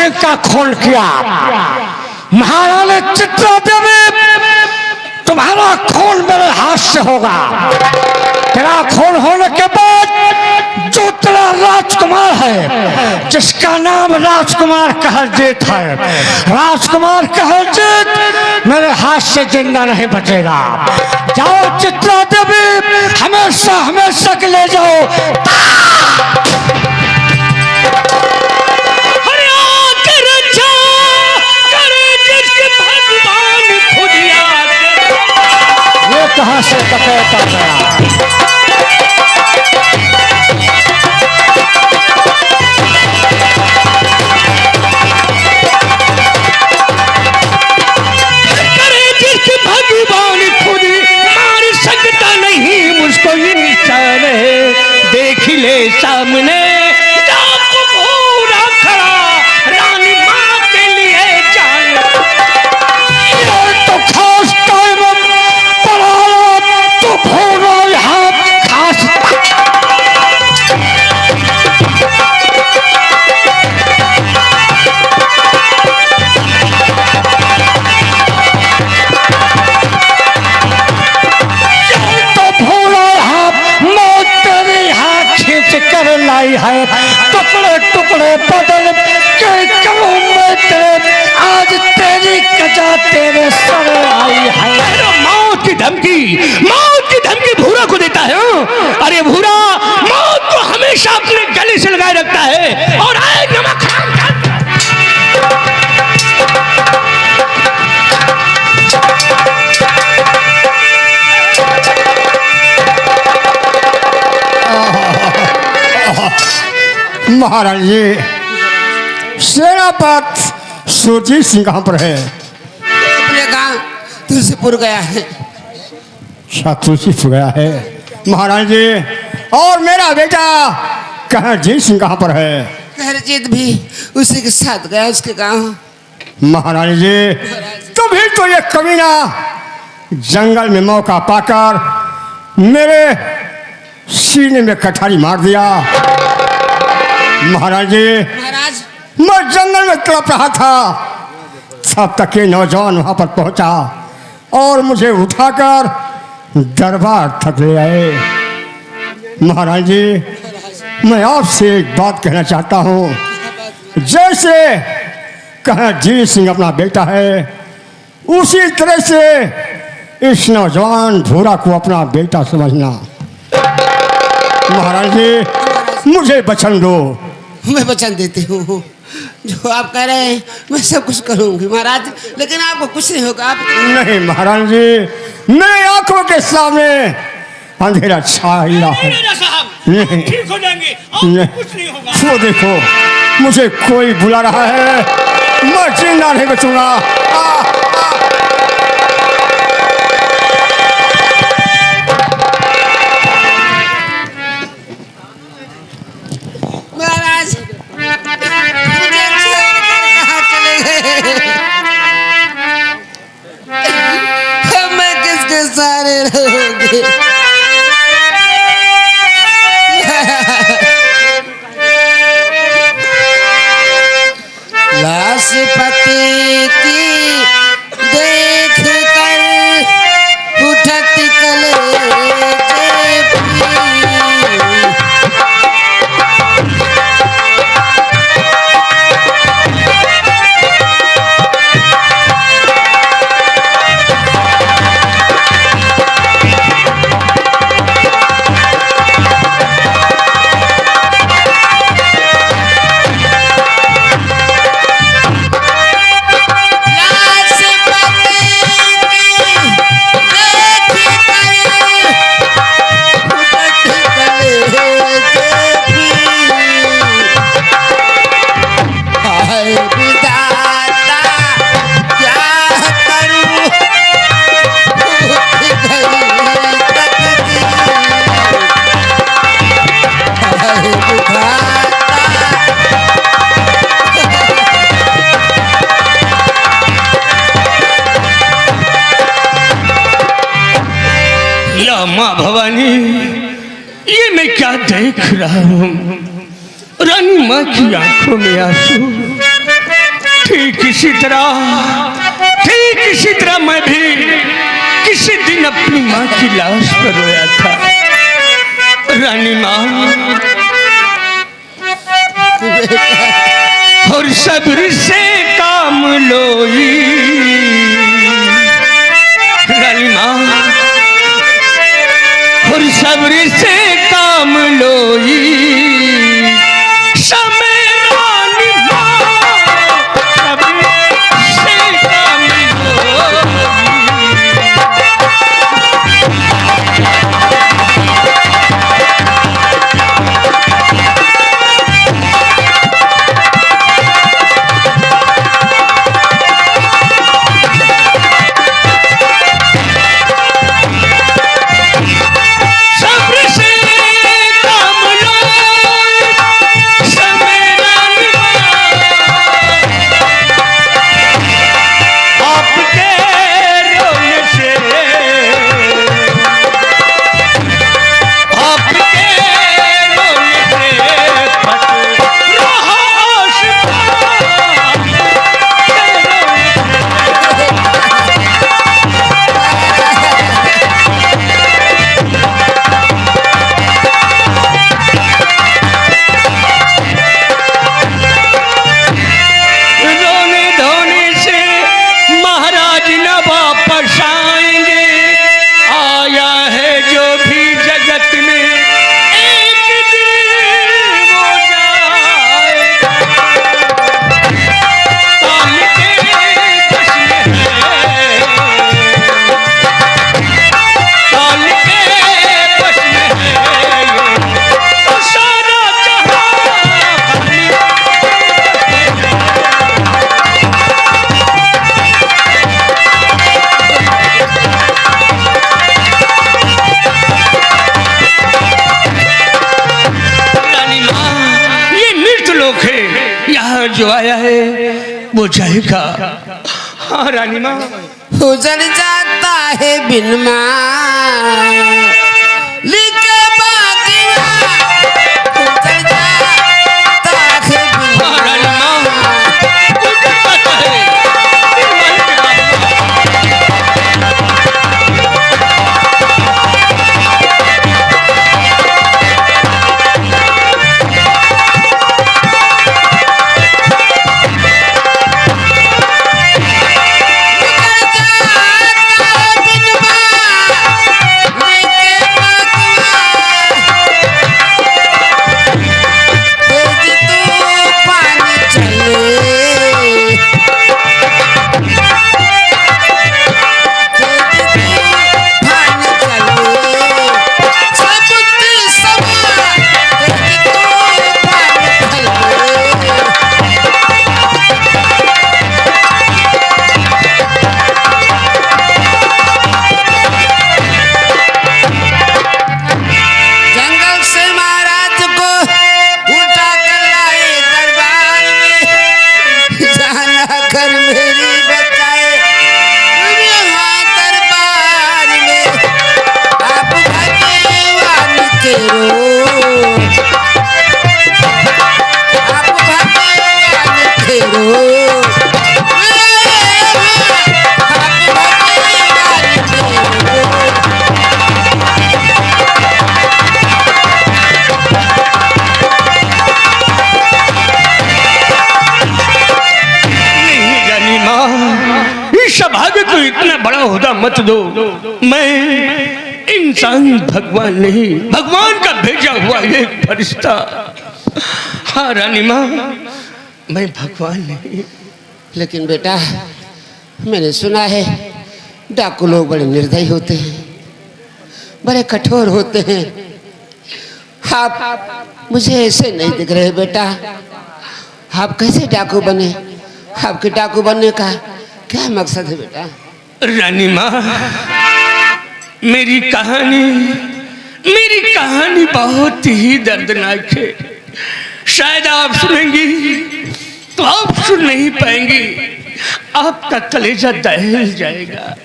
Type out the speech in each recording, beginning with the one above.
सिंह का खून किया। महारानी चित्रा देवी, तुम्हारा खून मेरे हाथ से होगा। तेरा खून होने के बाद जो तेरा राजकुमार है, जिसका नाम राजकुमार कहलजीत है, राजकुमार कहलजीत मेरे हाथ से जिंदा नहीं बचेगा। जाओ चित्रा देवी, हमेशा हमेशा के ले जाओ। कहां से डकैत आ गया? भगवान खुद मार सकता नहीं मुझको, ये निशान है देख ले सामने। है टुकड़े टुकड़े बदल के करूं मैं तेरे, आज तेरी कजा तेरे सर आई है। मौत की धमकी भूरा को देता है। अरे भूरा मौत को हमेशा अपने गले से लगाए रखता है और आए नमक महाराज जी, सेनापति सुरजीत सिंह कहाँ पर है? अपने गांव तुलसीपुर गया है। तुलसीपुर गया है महाराज जी। और मेरा बेटा कहलजीत सिंह कहाँ पर है? कहलजीत भी उसी के साथ गया उसके गांव। महाराज जी, तभी तो ये कमीना जंगल में मौका पाकर मेरे सीने में कठारी मार दिया। महाराज जी, मैं जंगल में तड़प रहा था, तब तक ये नौजवान वहां पर पहुंचा और मुझे उठाकर दरबार तक ले आए। महाराज जी, मैं आपसे एक बात कहना चाहता हूँ। जैसे कहलजीत सिंह अपना बेटा है, उसी तरह से इस नौजवान भूरा को अपना बेटा समझना। महाराज जी, मुझे वचन दो। मैं वचन देती हूँ, जो आप कह रहे हैं मैं सब कुछ करूँगी महाराज, लेकिन आपको कुछ नहीं होगा। आप नहीं महाराज जी, मेरे आंखों के सामने अंधेरा छाया है। नहीं, ठीक हो जाएंगे, कुछ नहीं होगा। वो देखो, मुझे कोई बुला रहा है, मैं जिंदा नहीं बचूंगा। महाराज मुझे छोड़कर कहाँ चले गए? मैं किसके सहारे रहूंगी? लाश पति की देख कर उठत कलेजे माँ भवानी, ये मैं क्या देख रहा हूँ? रानी माँ की आंखों में आंसू, ठीक इसी तरह मैं भी किसी दिन अपनी माँ की लाश पर रोया था। रानी माँ, और सब्र से काम लोई। रानी माँ, और सब्र से काम लोई। समय रानी माँ, सब्र से काम लोई। जो आया है वो जाएगा। हाँ रानी माँ, उजड़ जाता है बिन माँ लिखे बागिया, उजड़ जाता है बिन हाँ रानी माँ, उजड़ जाता है मत दो। मैं इंसान भगवान नहीं, भगवान का भेजा हुआ एक फरिश्ता। हाँ रानी माँ, मैं भगवान नहीं। लेकिन बेटा, मैंने सुना है डाकू लोग बड़े निर्दयी होते हैं, बड़े कठोर होते हैं। आप मुझे ऐसे नहीं दिख रहे बेटा। आप कैसे डाकू बने? आपके डाकू बनने का क्या मकसद है बेटा? रानी माँ, मेरी कहानी बहुत ही दर्दनाक है। शायद आप सुनेंगी तो आप सुन नहीं पाएंगी, आपका कलेजा दहल जाएगा।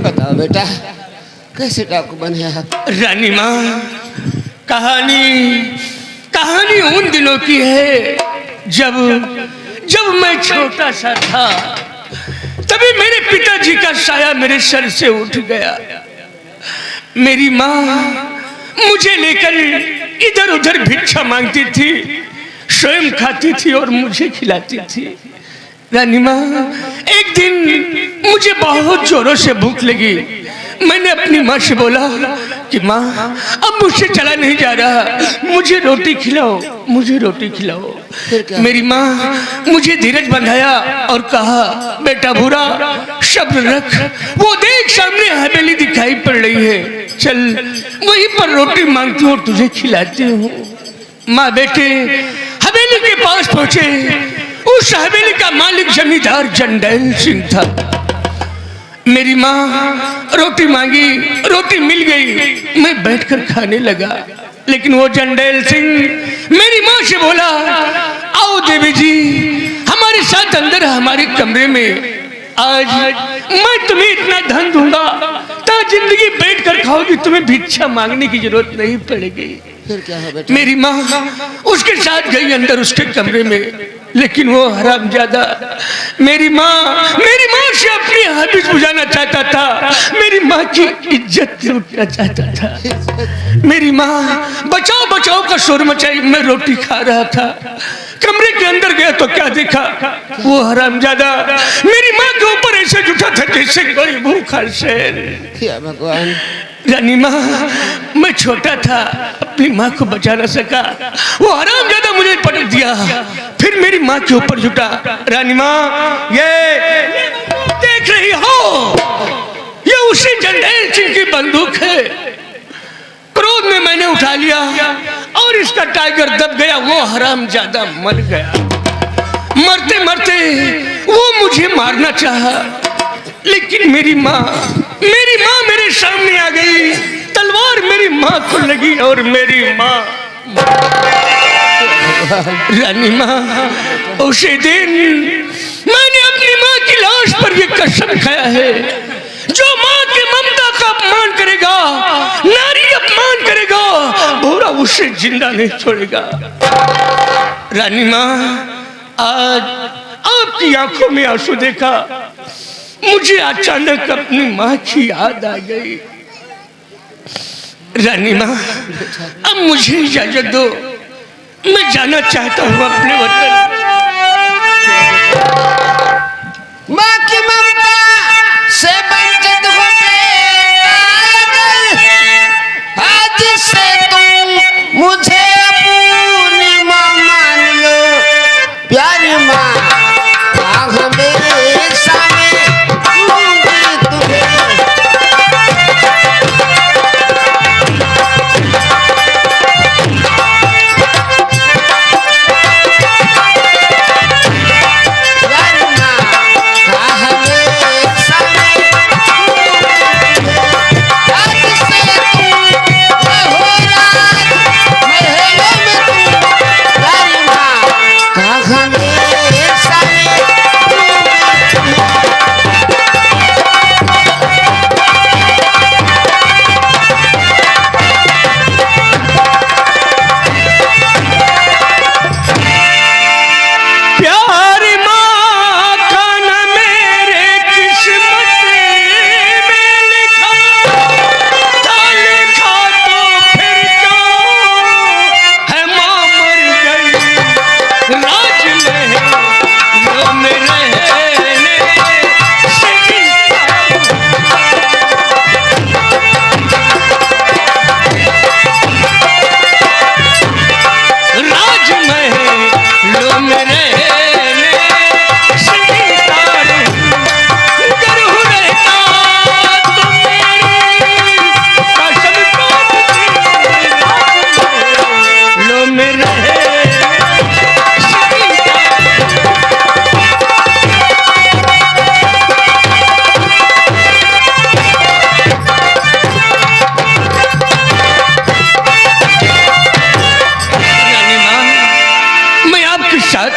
बताओ बेटा, कैसे डाकू बने आप? रानी माँ, कहानी उन दिनों की है जब मैं छोटा सा था। तभी मेरे पिताजी का साया मेरे सर से उठ गया। मेरी माँ मुझे लेकर इधर उधर भिक्षा मांगती थी, स्वयं खाती थी और मुझे खिलाती थी। रानी माँ, एक दिन मुझे बहुत जोरों से भूख लगी। मैंने अपनी माँ से बोला कि माँ, अब मुझसे चला नहीं जा रहा, मुझे रोटी खिलाओ, मुझे रोटी खिलाओ। मेरी माँ मुझे धीरज बंधाया और कहा, बेटा भूरा, सब्र रख, वो देख सामने हवेली दिखाई पड़ रही है, चल वहीं पर रोटी मांगती हूँ और तुझे खिलाती हूँ। माँ बेटे हवेली के पास पहुंचे। उस हवेली का मालिक जमींदार जंडेल सिंह था। मेरी माँ रोटी मांगी, रोटी मिल गई, मैं बैठकर खाने लगा। लेकिन वो जंडेल सिंह मेरी माँ से बोला, आओ देवी जी, हमारे साथ अंदर हमारे कमरे में, आज मैं तुम्हें इतना धन दूंगा तो जिंदगी बैठकर खाओगी, तुम्हें भिक्षा मांगने की जरूरत नहीं पड़ेगी। फिर क्या है बेटा? मेरी माँ उसके साथ गई अंदर उसके कमरे में, लेकिन वो हरामजादा मेरी माँ से अपनी हाबिज बुझाना चाहता था, मेरी माँ की इज्जत लूटना चाहता था। मेरी माँ बचाओ बचाओ का शोर मचाई। मैं रोटी खा रहा था, कमरे के अंदर गया तो क्या देखा, वो हरामजादा मेरी माँ के ऊपर ऐसे झूठा था जैसे कोई भूखा शेर। क्या भगवान! रानी माँ, मैं छोटा था, अपनी माँ को बचा न सका, वो हरामजादा मुझे पटक दिया, फिर मेरी माँ के ऊपर झूठा। रानी माँ, ये देख रही हो, ये उसी जंडेल सिंह की बंदूक है। क्रोध में मैंने उठा लिया और इसका टाइगर दब गया, वो हरामजादा मर गया। मरते मरते वो मुझे मारना चाहा, लेकिन मेरी माँ मेरे सामने आ गई, तलवार मेरी माँ को लगी और मेरी माँ। रानी माँ, उसी दिन मैंने अपनी माँ की लाश पर ये कसम खाया है, जो माँ की ममता का अपमान करेगा, नारी अपमान करेगा, भूरा उसे जिंदा नहीं छोड़ेगा। रानी माँ, आज आपकी आंखों में आंसू देखा, मुझे अचानक अपनी माँ की याद आ गई। रानी माँ, अब मुझे इजाजत दो, मैं जाना चाहता हूँ अपने वतन। माँ की ममता से वंचित होके आज से तुम मुझे अपनी माँ मान लो। प्यारी माँ, हमेशा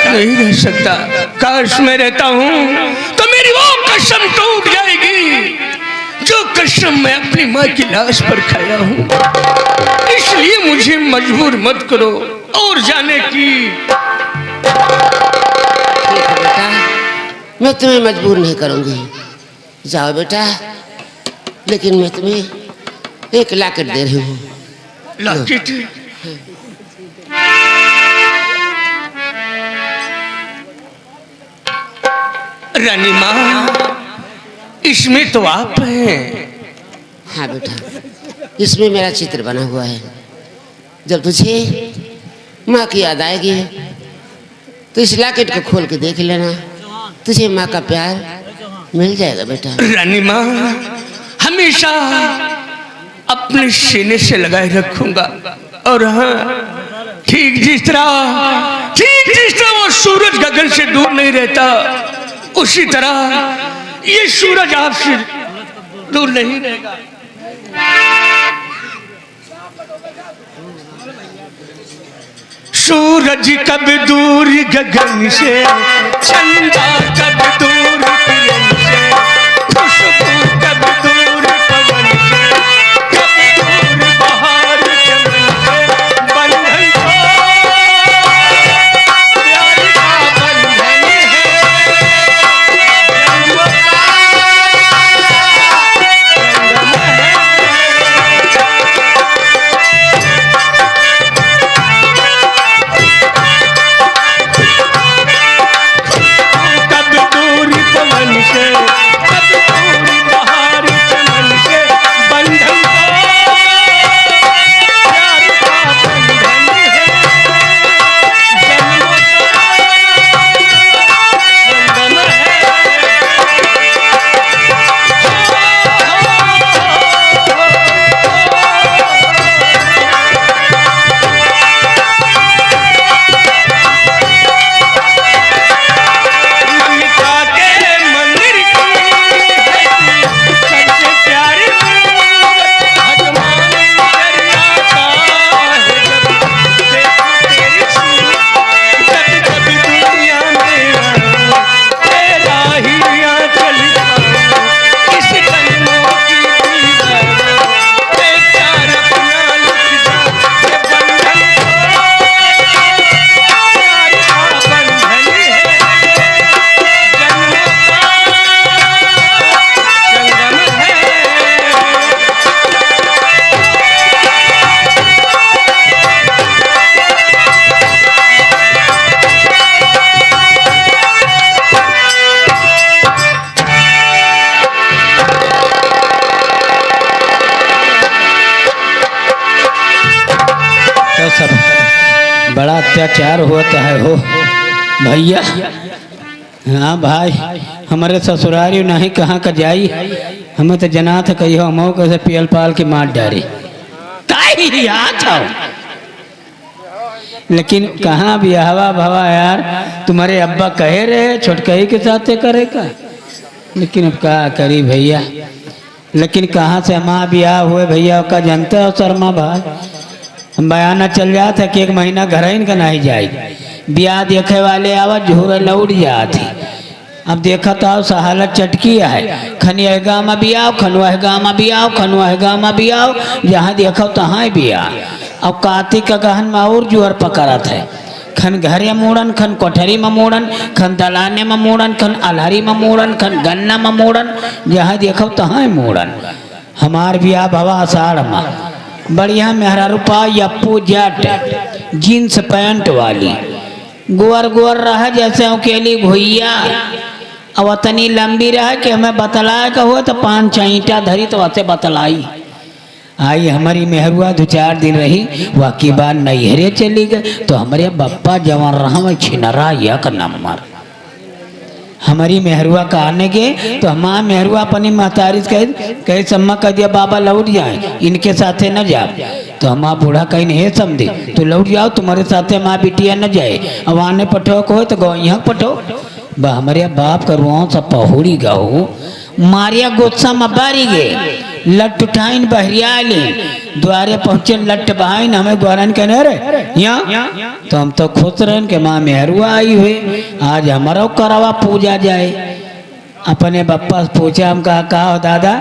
नहीं रह सकता। काश मैं रहता हूं तो मेरी वो कसम टूट जाएगी जो कसम मैं अपनी माँ की लाश पर खाया हूं। इसलिए मुझे मजबूर मत करो और जाने की। मैं तुम्हें मजबूर नहीं करूंगी। जाओ बेटा, लेकिन मैं तुम्हें 1 लॉकेट दे रही हूँ। लॉकेट? रानी माँ, इसमें तो आप हैं। हाँ बेटा, इसमें मेरा चित्र बना हुआ है। जब तुझे माँ की याद आएगी तो इस लॉकेट को खोल के देख लेना, तुझे माँ का प्यार मिल जाएगा बेटा। रानी माँ, हमेशा अपने सीने से लगाए रखूंगा। और हाँ, ठीक जिस तरह वो सूरज गगन से दूर नहीं रहता, उसी तरह ये सूरज आपसे दूर नहीं रहेगा। सूरज कब दूर गगन से, चंदा कब दूर किरण से, खुशबू कब दूर पवन से, कब दूर बहार चमन से, बंधन तो प्यार का बंधन है, जन्म का संगम है। बड़ा अत्याचार होता है हो भैया। हाँ भाई, हमारे ससुरारी नहीं कहाँ का जाई, हमें तो जना था कही हम कैसे पियल पाल के मार डारे। लेकिन कहाँ ब्याहवा भवा यार, तुम्हारे अब्बा कहे रहे छोटकई के साथ करेगा, लेकिन अब क्या करी भैया। लेकिन कहाँ से माँ ब्याह हुए भैया का जानते हो शर्मा भाई, हम बयाना चल जाता कि 1 महीना घर का नहीं जाए, ब्याह देखे वाले आवा झूरे लौट जाती। अब देखा तो सहालत चटकी है, खनिया गाँव में बियाओ, खनुआ गाँव में बियाओ, खनुआ गाँव में बियाओ, जहाँ देखो तहाँ बियाह। अब कार्तिक का गहन में और जुअर पकड़त है, खन घरे मूड़न, खन कोठरी में मूड़न, खन दलाने में मूड़न, खन अलहरी में मूड़न, खन गन्ना में मूड़न, जहाँ देखो तहाँ मूड़न। हमार बियाह भवा आषाढ़ में, बढ़िया मेहरा रूपा यप्पू जट जीन्स पैंट वाली, गुअर गुअर रहा जैसे अकेली भुइया, अब इतनी लंबी रहा कि हमें बतलाए का हुआ तो 5 ईंटा धरी तो वैसे बतलाई। आई हमारी मेहरुआ 2-4 दिन रही, वाकई बार नैहरे चली गए तो हमारे बप्पा जवान रहा छिनरा यक नंबर। हमारी मेहरुआ का आने के तो हमारा मेहरुआ अपनी महतारी कहे सम्मा कह दिया बाबा लौट जाए, इनके साथे न जा। तो हमारा बूढ़ा कहीं नहीं समझे, तो लौट जाओ तुम्हारे साथे माँ बिटिया न जाए, अब आने पठो को तो गौ यहाँ पठो बा। हमारे बाप करवाओ सब पहुड़ी गाओ मारिया गुस्सा में बारी गे, लट उठाइन बहरिया ले द्वारे पहुंचे, लट बहाइन हमें द्वारन कहने रे यहाँ। तो हम तो खुश रहें कि माँ मेहरुआ आई हुई, आज हमारा करावा पूजा जाए। अपने बप्पा से पूछा, हम कहा हो दादा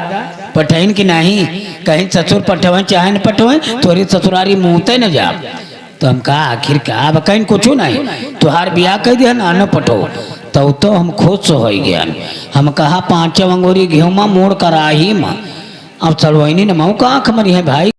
पठाइन की नहीं, कहीं ससुर पठवें चाहे न पठवें, तोरी ससुरारी मुँहते न जा। तो हम कहा आखिर का कहीं कुछ नहीं, तुहार ब्याह कह दिया ना न पठो। तो हम खुश हो गया। हम कहा 5 अंगूरी घेमा मोड़ कराही माँ अब चलवैनी न मऊ का आँख मरी है भाई।